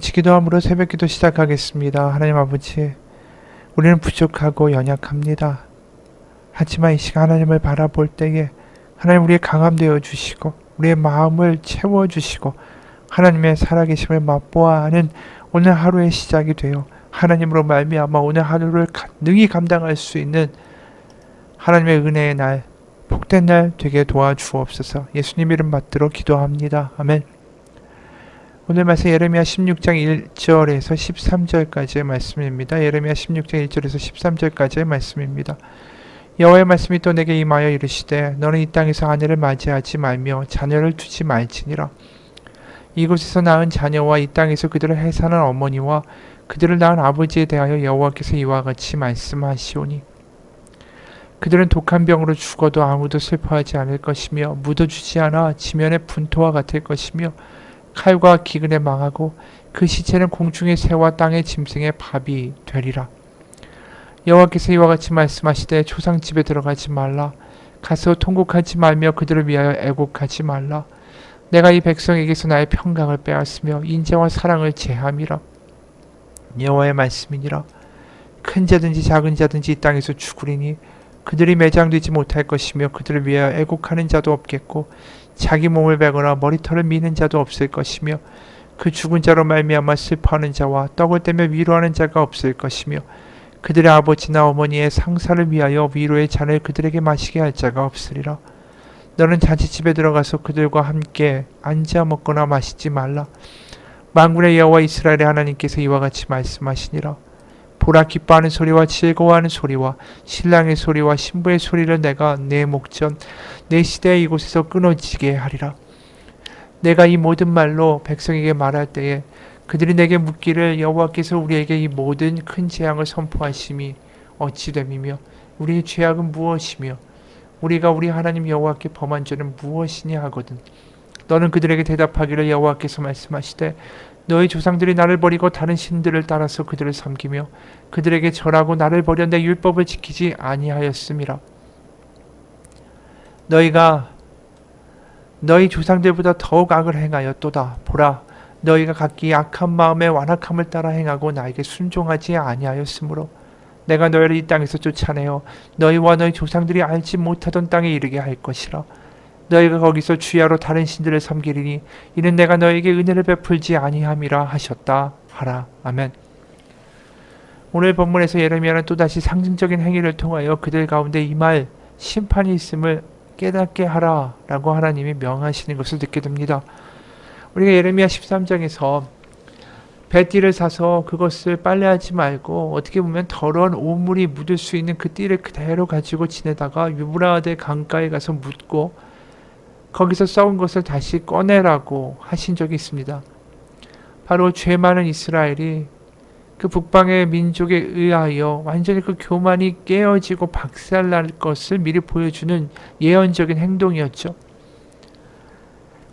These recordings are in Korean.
같이 기도함으로 새벽기도 시작하겠습니다. 하나님 아버지, 우리는 부족하고 연약합니다. 하지만 이 시간 하나님을 바라볼 때에 하나님 우리의 강함 되어 주시고 우리의 마음을 채워주시고 하나님의 살아계심을 맛보아 하는 오늘 하루의 시작이 되어 하나님으로 말미암아 오늘 하루를 능히 감당할 수 있는 하나님의 은혜의 날, 복된 날 되게 도와주옵소서. 예수님 이름 받들어 기도합니다. 아멘. 오늘 말씀 예레미야 16장 1절에서 13절까지의 말씀입니다. 예레미야 16장 1절에서 13절까지의 말씀입니다. 여호와의 말씀이 또 내게 임하여 이르시되 너는 이 땅에서 아내를 맞이하지 말며 자녀를 두지 말지니라. 이곳에서 낳은 자녀와 이 땅에서 그들을 해사는 어머니와 그들을 낳은 아버지에 대하여 여호와께서 이와 같이 말씀하시오니 그들은 독한 병으로 죽어도 아무도 슬퍼하지 않을 것이며 묻어주지 않아 지면의 분토와 같을 것이며 칼과 기근에 망하고 그 시체는 공중의 새와 땅의 짐승의 밥이 되리라. 여호와께서 이와 같이 말씀하시되 조상 집에 들어가지 말라. 가서 통곡하지 말며 그들을 위하여 애곡하지 말라. 내가 이 백성에게서 나의 평강을 빼앗으며 인자와 사랑을 제함이라. 여호와의 말씀이니라. 큰 자든지 작은 자든지 이 땅에서 죽으리니 그들이 매장되지 못할 것이며 그들을 위하여 애곡하는 자도 없겠고 자기 몸을 베거나 머리털을 미는 자도 없을 것이며 그 죽은 자로 말미암아 슬퍼하는 자와 떡을 떼며 위로하는 자가 없을 것이며 그들의 아버지나 어머니의 상사를 위하여 위로의 잔을 그들에게 마시게 할 자가 없으리라. 너는 잔치집에 들어가서 그들과 함께 앉아 먹거나 마시지 말라. 만군의 여호와 이스라엘의 하나님께서 이와 같이 말씀하시니라. 보라, 기뻐하는 소리와 즐거워하는 소리와 신랑의 소리와 신부의 소리를 내가 내 목전 내 시대의 이곳에서 끊어지게 하리라. 내가 이 모든 말로 백성에게 말할 때에 그들이 내게 묻기를 여호와께서 우리에게 이 모든 큰 재앙을 선포하심이 어찌 됨이며 우리의 죄악은 무엇이며 우리가 우리 하나님 여호와께 범한 죄는 무엇이냐 하거든. 너는 그들에게 대답하기를 여호와께서 말씀하시되 너희 조상들이 나를 버리고 다른 신들을 따라서 그들을 섬기며 그들에게 절하고 나를 버려 내 율법을 지키지 아니하였음이라. 너희가 너희 조상들보다 더욱 악을 행하였도다. 보라, 너희가 각기 악한 마음에 완악함을 따라 행하고 나에게 순종하지 아니하였으므로 내가 너희를 이 땅에서 쫓아내어 너희와 너희 조상들이 알지 못하던 땅에 이르게 할 것이라. 너희가 거기서 주야로 다른 신들을 섬기리니 이는 내가 너에게 은혜를 베풀지 아니함이라 하셨다 하라. 아멘. 오늘 본문에서 예레미야는 또다시 상징적인 행위를 통하여 그들 가운데 임할 심판이 있음을 깨닫게 하라 라고 하나님이 명하시는 것을 듣게 됩니다. 우리가 예레미야 13장에서 배띠를 사서 그것을 빨래하지 말고 어떻게 보면 더러운 오물이 묻을 수 있는 그 띠를 그대로 가지고 지내다가 유브라데 강가에 가서 묻고 거기서 썩은 것을 다시 꺼내라고 하신 적이 있습니다. 바로 죄 많은 이스라엘이 그 북방의 민족에 의하여 완전히 그 교만이 깨어지고 박살날 것을 미리 보여주는 예언적인 행동이었죠.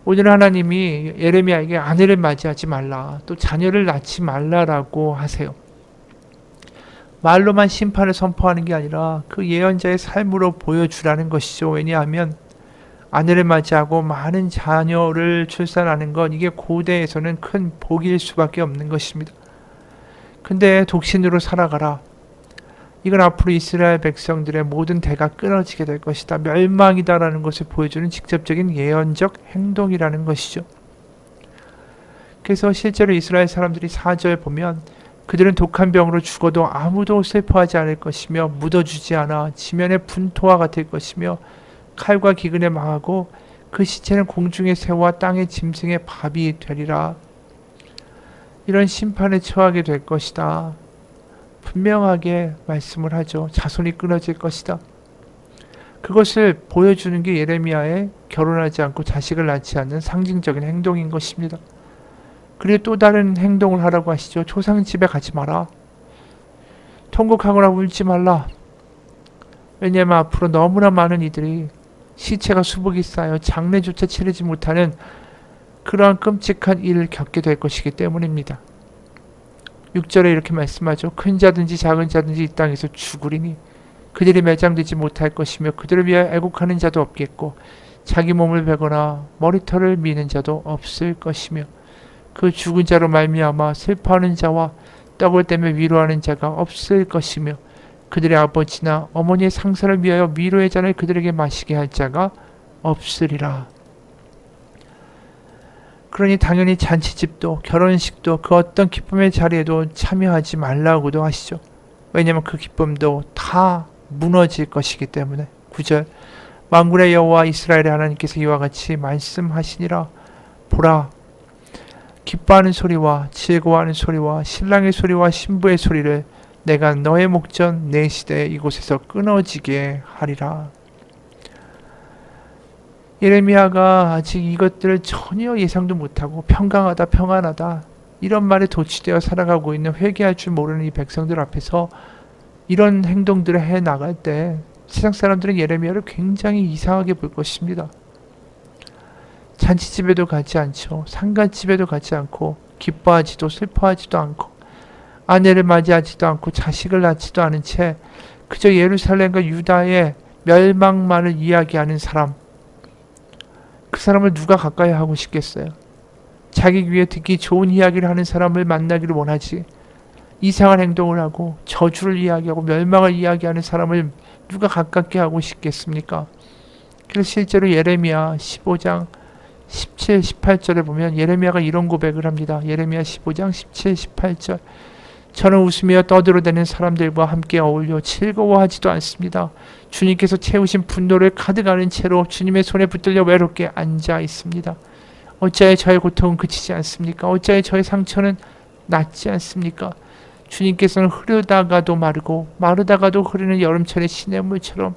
오늘 하나님이 예레미야에게 아내를 맞이하지 말라, 또 자녀를 낳지 말라라고 하세요. 말로만 심판을 선포하는 게 아니라 그 예언자의 삶으로 보여주라는 것이죠. 왜냐하면 아내를 맞이하고 많은 자녀를 출산하는 건 이게 고대에서는 큰 복일 수밖에 없는 것입니다. 근데 독신으로 살아가라. 이건 앞으로 이스라엘 백성들의 모든 대가 끊어지게 될 것이다. 멸망이다라는 것을 보여주는 직접적인 예언적 행동이라는 것이죠. 그래서 실제로 이스라엘 사람들이 4절 보면 그들은 독한 병으로 죽어도 아무도 슬퍼하지 않을 것이며 묻어주지 않아 지면의 분토와 같을 것이며 칼과 기근에 망하고 그 시체는 공중의 새와 땅의 짐승의 밥이 되리라. 이런 심판에 처하게 될 것이다. 분명하게 말씀을 하죠. 자손이 끊어질 것이다. 그것을 보여주는 게 예레미야의 결혼하지 않고 자식을 낳지 않는 상징적인 행동인 것입니다. 그리고 또 다른 행동을 하라고 하시죠. 조상 집에 가지 마라. 통곡하거나 울지 말라. 왜냐하면 앞으로 너무나 많은 이들이 시체가 수북이 쌓여 장례조차 치르지 못하는 그러한 끔찍한 일을 겪게 될 것이기 때문입니다. 6절에 이렇게 말씀하죠. 큰 자든지 작은 자든지 이 땅에서 죽으리니 그들이 매장되지 못할 것이며 그들을 위하여 애곡하는 자도 없겠고 자기 몸을 베거나 머리털을 미는 자도 없을 것이며 그 죽은 자로 말미암아 슬퍼하는 자와 떡을 떼며 위로하는 자가 없을 것이며 그들의 아버지나 어머니의 상사를 위하여 위로의 잔을 그들에게 마시게 할 자가 없으리라. 그러니 당연히 잔치집도 결혼식도 그 어떤 기쁨의 자리에도 참여하지 말라고도 하시죠. 왜냐하면 그 기쁨도 다 무너질 것이기 때문에. 9절 만군의 여호와 이스라엘의 하나님께서 이와 같이 말씀하시니라. 보라, 기뻐하는 소리와 즐거워하는 소리와 신랑의 소리와 신부의 소리를 내가 너의 목전 내 시대에 이곳에서 끊어지게 하리라. 예레미야가 아직 이것들을 전혀 예상도 못하고 평강하다 평안하다 이런 말에 도취되어 살아가고 있는 회개할 줄 모르는 이 백성들 앞에서 이런 행동들을 해 나갈 때 세상 사람들은 예레미야를 굉장히 이상하게 볼 것입니다. 잔치집에도 가지 않죠. 상갓집에도 가지 않고 기뻐하지도 슬퍼하지도 않고 아내를 맞이하지도 않고 자식을 낳지도 않은 채 그저 예루살렘과 유다의 멸망만을 이야기하는 사람, 그 사람을 누가 가까이 하고 싶겠어요? 자기 귀에 듣기 좋은 이야기를 하는 사람을 만나기를 원하지, 이상한 행동을 하고 저주를 이야기하고 멸망을 이야기하는 사람을 누가 가깝게 하고 싶겠습니까? 그래서 실제로 예레미야 15장 17, 18절에 보면 예레미야가 이런 고백을 합니다. 예레미야 15장 17, 18절 저는 웃으며 떠들어대는 사람들과 함께 어울려 즐거워하지도 않습니다. 주님께서 채우신 분노를 가득하는 채로 주님의 손에 붙들려 외롭게 앉아 있습니다. 어찌하여 저의 고통은 그치지 않습니까? 어찌하여 저의 상처는 낫지 않습니까? 주님께서는 흐르다가도 마르고 마르다가도 흐르는 여름철의 시냇물처럼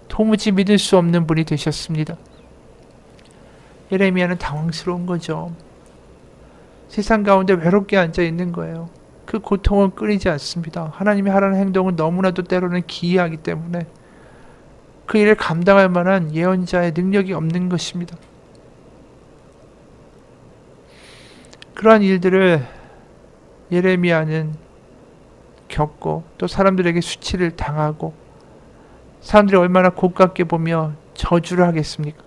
도무지 믿을 수 없는 분이 되셨습니다. 예레미야는 당황스러운 거죠. 세상 가운데 외롭게 앉아 있는 거예요. 그 고통은 끊이지 않습니다. 하나님이 하라는 행동은 너무나도 때로는 기이하기 때문에 그 일을 감당할 만한 예언자의 능력이 없는 것입니다. 그러한 일들을 예레미야는 겪고 또 사람들에게 수치를 당하고 사람들이 얼마나 고깝게 보며 저주를 하겠습니까?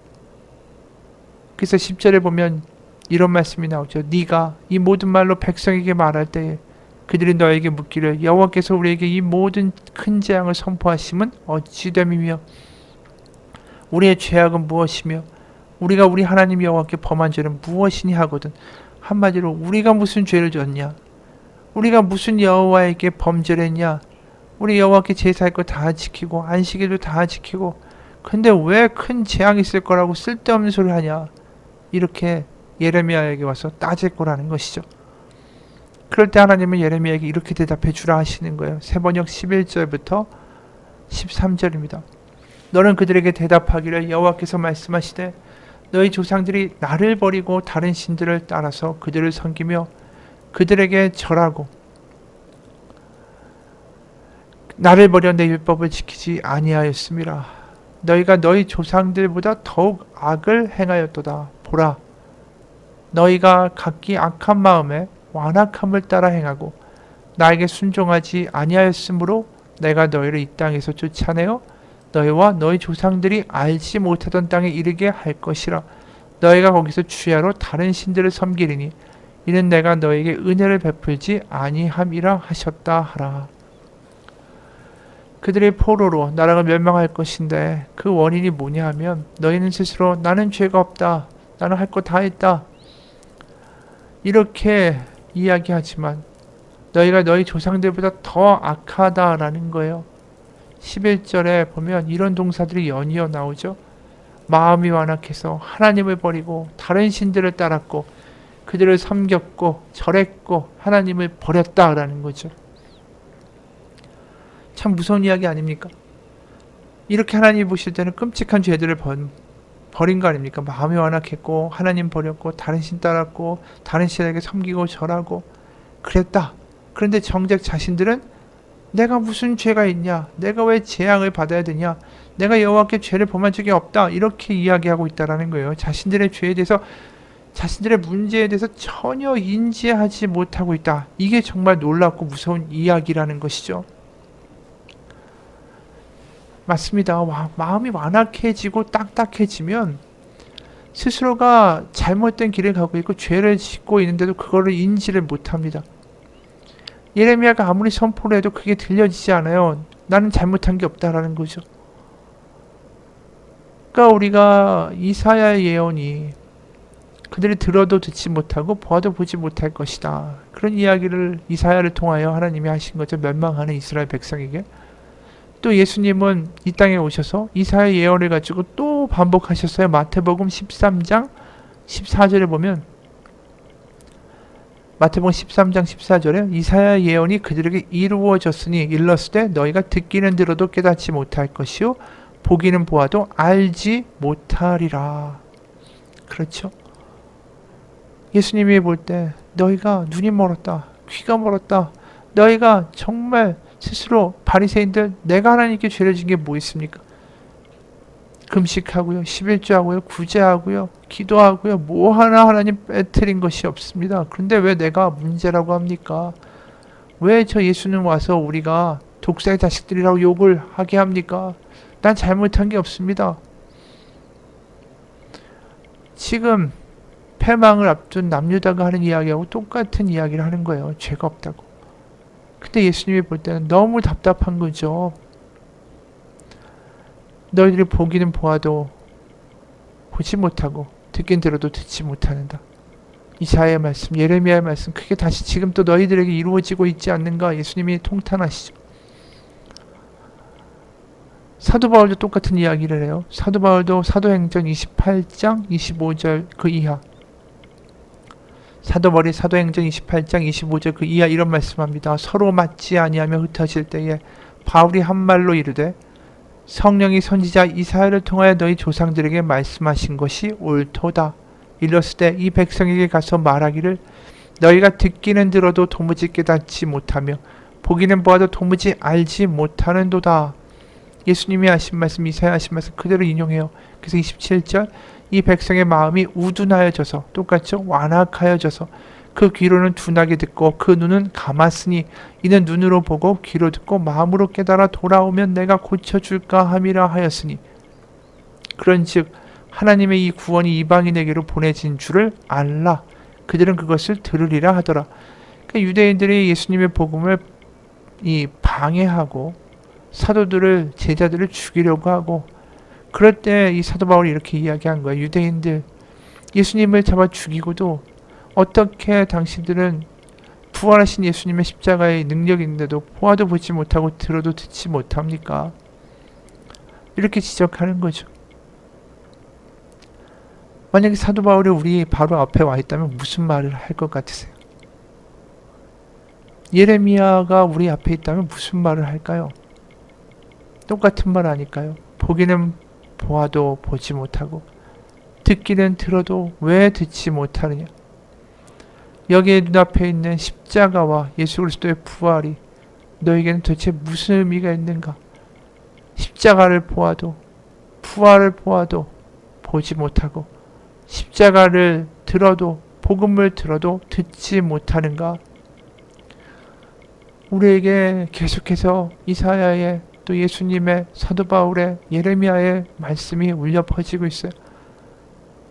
그래서 10절에 보면 이런 말씀이 나오죠. 네가 이 모든 말로 백성에게 말할 때에 그들이 너에게 묻기를 여호와께서 우리에게 이 모든 큰 재앙을 선포하심은 어찌 됨이며 우리의 죄악은 무엇이며 우리가 우리 하나님 여호와께 범한 죄는 무엇이니 하거든. 한마디로 우리가 무슨 죄를 졌냐, 우리가 무슨 여호와에게 범죄를 했냐, 우리 여호와께 제사할 거 다 지키고 안식일도 다 지키고 근데 왜 큰 재앙이 있을 거라고 쓸데없는 소리를 하냐, 이렇게 예레미야에게 와서 따질 거라는 것이죠. 그럴 때 하나님은 예레미야에게 이렇게 대답해 주라 하시는 거예요. 세번역 11절부터 13절입니다. 너는 그들에게 대답하기를 여호와께서 말씀하시되 너희 조상들이 나를 버리고 다른 신들을 따라서 그들을 섬기며 그들에게 절하고 나를 버려 내 율법을 지키지 아니하였음이라. 너희가 너희 조상들보다 더욱 악을 행하였도다. 보라, 너희가 각기 악한 마음에 완악함을 따라 행하고 나에게 순종하지 아니하였으므로 내가 너희를 이 땅에서 쫓아내어 너희와 너희 조상들이 알지 못하던 땅에 이르게 할 것이라. 너희가 거기서 주야로 다른 신들을 섬기리니 이는 내가 너에게 은혜를 베풀지 아니함이라 하셨다 하라. 그들의 포로로 나라가 멸망할 것인데 그 원인이 뭐냐 하면 너희는 스스로 나는 죄가 없다, 나는 할 거 다 했다 이렇게 이야기하지만 너희가 너희 조상들보다 더 악하다라는 거예요. 11절에 보면 이런 동사들이 연이어 나오죠. 마음이 완악해서 하나님을 버리고 다른 신들을 따랐고 그들을 섬겼고 절했고 하나님을 버렸다라는 거죠. 참 무서운 이야기 아닙니까? 이렇게 하나님이 보실 때는 끔찍한 죄들을 버린 거 아닙니까? 마음이 완악했고 하나님 버렸고 다른 신 따랐고 다른 신에게 섬기고 절하고 그랬다. 그런데 정작 자신들은 내가 무슨 죄가 있냐, 내가 왜 재앙을 받아야 되냐, 내가 여호와께 죄를 범한 적이 없다 이렇게 이야기하고 있다라는 거예요. 자신들의 죄에 대해서, 자신들의 문제에 대해서 전혀 인지하지 못하고 있다. 이게 정말 놀랍고 무서운 이야기라는 것이죠. 맞습니다. 마음이 완악해지고 딱딱해지면 스스로가 잘못된 길을 가고 있고 죄를 짓고 있는데도 그거를 인지를 못합니다. 예레미야가 아무리 선포를 해도 그게 들려지지 않아요. 나는 잘못한 게 없다라는 거죠. 그러니까 우리가 이사야의 예언이 그들이 들어도 듣지 못하고 보아도 보지 못할 것이다. 그런 이야기를 이사야를 통하여 하나님이 하신 거죠. 멸망하는 이스라엘 백성에게. 또 예수님은 이 땅에 오셔서 이사야 예언을 가지고 또 반복하셨어요. 마태복음 13장 14절에 보면 마태복음 13장 14절에 이사야 예언이 그들에게 이루어졌으니 일렀으되 너희가 듣기는 들어도 깨닫지 못할 것이요 보기는 보아도 알지 못하리라. 그렇죠? 예수님이 볼 때 너희가 눈이 멀었다. 귀가 멀었다. 너희가 정말 스스로 바리새인들 내가 하나님께 죄를 진 게 뭐 있습니까? 금식하고요. 11조하고요. 구제하고요. 기도하고요. 뭐 하나 하나님 빼뜨린 것이 없습니다. 그런데 왜 내가 문제라고 합니까? 왜 저 예수는 와서 우리가 독사의 자식들이라고 욕을 하게 합니까? 난 잘못한 게 없습니다. 지금 패망을 앞둔 남유다가 하는 이야기하고 똑같은 이야기를 하는 거예요. 죄가 없다고. 근데 예수님이 볼 때는 너무 답답한 거죠. 너희들이 보기는 보아도 보지 못하고 듣긴 들어도 듣지 못하는다. 이사야의 말씀, 예레미야의 말씀 그게 다시 지금 또 너희들에게 이루어지고 있지 않는가. 예수님이 통탄하시죠. 사도 바울도 똑같은 이야기를 해요. 사도 바울도 사도행전 28장 25절 그 이하 사도행전 28장 25절 그 이하 이런 말씀합니다. 서로 맞지 아니하며 흩어질 때에 바울이 한 말로 이르되 성령이 선지자 이사야를 통하여 너희 조상들에게 말씀하신 것이 옳도다. 일렀을 이 백성에게 가서 말하기를 너희가 듣기는 들어도 도무지 깨닫지 못하며 보기는 보아도 도무지 알지 못하는도다. 예수님이 하신 말씀, 이사야 하신 말씀 그대로 인용해요. 그래서 27절 이 백성의 마음이 우둔하여져서 똑같죠. 완악하여져서 그 귀로는 둔하게 듣고 그 눈은 감았으니 이는 눈으로 보고 귀로 듣고 마음으로 깨달아 돌아오면 내가 고쳐줄까 함이라 하였으니 그런즉 하나님의 이 구원이 이방인에게로 보내진 줄을 알라. 그들은 그것을 들으리라 하더라. 그러니까 유대인들이 예수님의 복음을 방해하고 사도들을 제자들을 죽이려고 하고 그럴 때 이 사도 바울이 이렇게 이야기한 거예요. 유대인들 예수님을 잡아 죽이고도 어떻게 당신들은 부활하신 예수님의 십자가의 능력이 있는데도 보아도 보지 못하고 들어도 듣지 못합니까? 이렇게 지적하는 거죠. 만약에 사도 바울이 우리 바로 앞에 와 있다면 무슨 말을 할 것 같으세요? 예레미야가 우리 앞에 있다면 무슨 말을 할까요? 똑같은 말 아닐까요? 보기는 보아도 보지 못하고 듣기는 들어도 왜 듣지 못하느냐? 여기에 눈앞에 있는 십자가와 예수 그리스도의 부활이 너에게는 도대체 무슨 의미가 있는가? 십자가를 보아도 부활을 보아도 보지 못하고 십자가를 들어도 복음을 들어도 듣지 못하는가? 우리에게 계속해서 이사야의 또 예수님의 사도 바울의 예레미야의 말씀이 울려 퍼지고 있어요.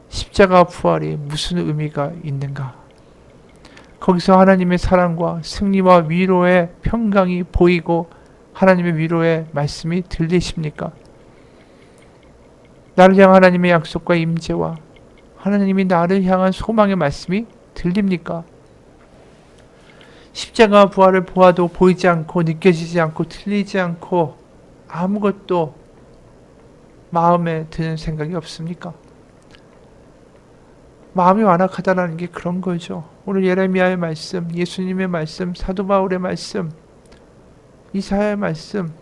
십자가 부활이 무슨 의미가 있는가? 거기서 하나님의 사랑과 승리와 위로의 평강이 보이고 하나님의 위로의 말씀이 들리십니까? 나를 향한 하나님의 약속과 임재와 하나님이 나를 향한 소망의 말씀이 들립니까? 십자가 부활을 보아도 보이지 않고 느껴지지 않고 들리지 않고 아무것도 마음에 드는 생각이 없습니까? 마음이 완악하다라는 게 그런 거죠. 오늘 예레미야의 말씀, 예수님의 말씀, 사도 바울의 말씀, 이사야의 말씀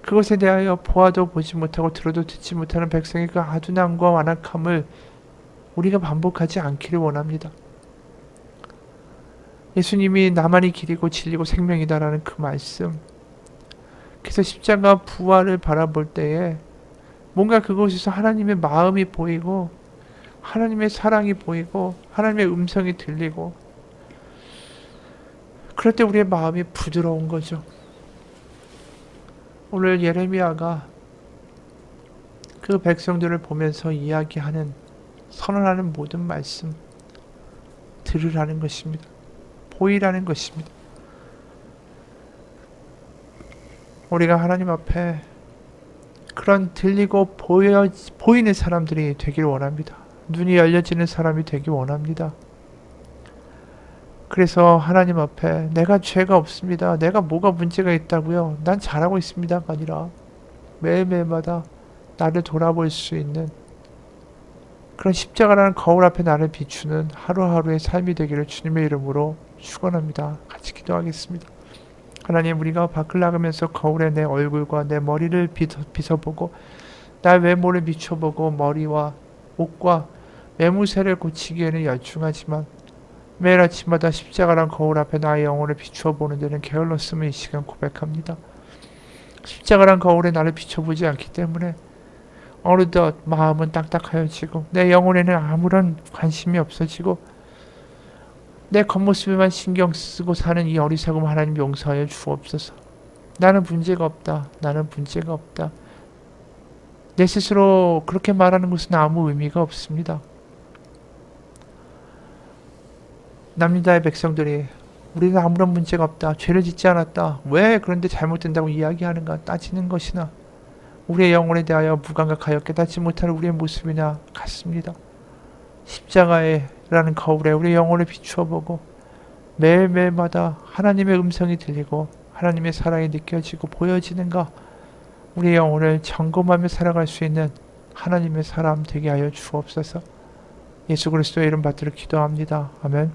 그것에 대하여 보아도 보지 못하고 들어도 듣지 못하는 백성의 그 아둔함과 완악함을 우리가 반복하지 않기를 원합니다. 예수님이 나만이 길이고 진리고 생명이다라는 그 말씀. 그래서 십자가 부활을 바라볼 때에 뭔가 그곳에서 하나님의 마음이 보이고 하나님의 사랑이 보이고 하나님의 음성이 들리고 그럴 때 우리의 마음이 부드러운 거죠. 오늘 예레미야가 그 백성들을 보면서 이야기하는, 선언하는 모든 말씀 들으라는 것입니다. 보이라는 것입니다. 우리가 하나님 앞에 그런 들리고 보이는 사람들이 되길 원합니다. 눈이 열려지는 사람이 되길 원합니다. 그래서 하나님 앞에 내가 죄가 없습니다. 내가 뭐가 문제가 있다고요? 난 잘하고 있습니다가 아니라 매일매일마다 나를 돌아볼 수 있는 그런 십자가라는 거울 앞에 나를 비추는 하루하루의 삶이 되기를 주님의 이름으로 축원합니다. 같이 기도하겠습니다. 하나님, 우리가 밖을 나가면서 거울에 내 얼굴과 내 머리를 빗어보고 나의 외모를 비춰보고 머리와 옷과 매무새를 고치기에는 열중하지만 매일 아침마다 십자가란 거울 앞에 나의 영혼을 비추어 보는 데는 게을렀음을 이 시간 고백합니다. 십자가란 거울에 나를 비춰보지 않기 때문에 어느덧 마음은 딱딱하여지고 내 영혼에는 아무런 관심이 없어지고 내 겉모습에만 신경 쓰고 사는 이 어리석음 하나님 용서하여 주옵소서. 나는 문제가 없다. 나는 문제가 없다. 내 스스로 그렇게 말하는 것은 아무 의미가 없습니다. 남유다의 백성들이 우리는 아무런 문제가 없다. 죄를 짓지 않았다. 왜 그런데 잘못된다고 이야기하는가 따지는 것이나 우리의 영혼에 대하여 무감각하여 깨닫지 못하는 우리의 모습이나 같습니다. 십자가라는 거울에 우리의 영혼을 비추어 보고 매일매일마다 하나님의 음성이 들리고 하나님의 사랑이 느껴지고 보여지는가, 우리의 영혼을 점검하며 살아갈 수 있는 하나님의 사람 되게 하여 주옵소서. 예수 그리스도의 이름 받들어 기도합니다. 아멘.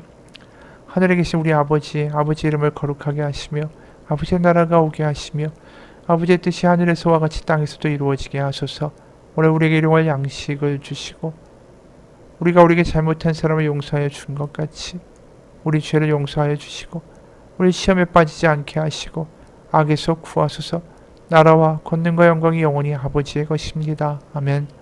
하늘에 계신 우리 아버지 이름을 거룩하게 하시며 아버지의 나라가 오게 하시며 아버지의 뜻이 하늘에서와 같이 땅에서도 이루어지게 하소서. 오늘 우리에게 일용할 양식을 주시고 우리가 우리에게 잘못한 사람을 용서하여 준 것 같이 우리 죄를 용서하여 주시고 우리 시험에 빠지지 않게 하시고 악에서 구하소서. 나라와 권능과 영광이 영원히 아버지의 것입니다. 아멘.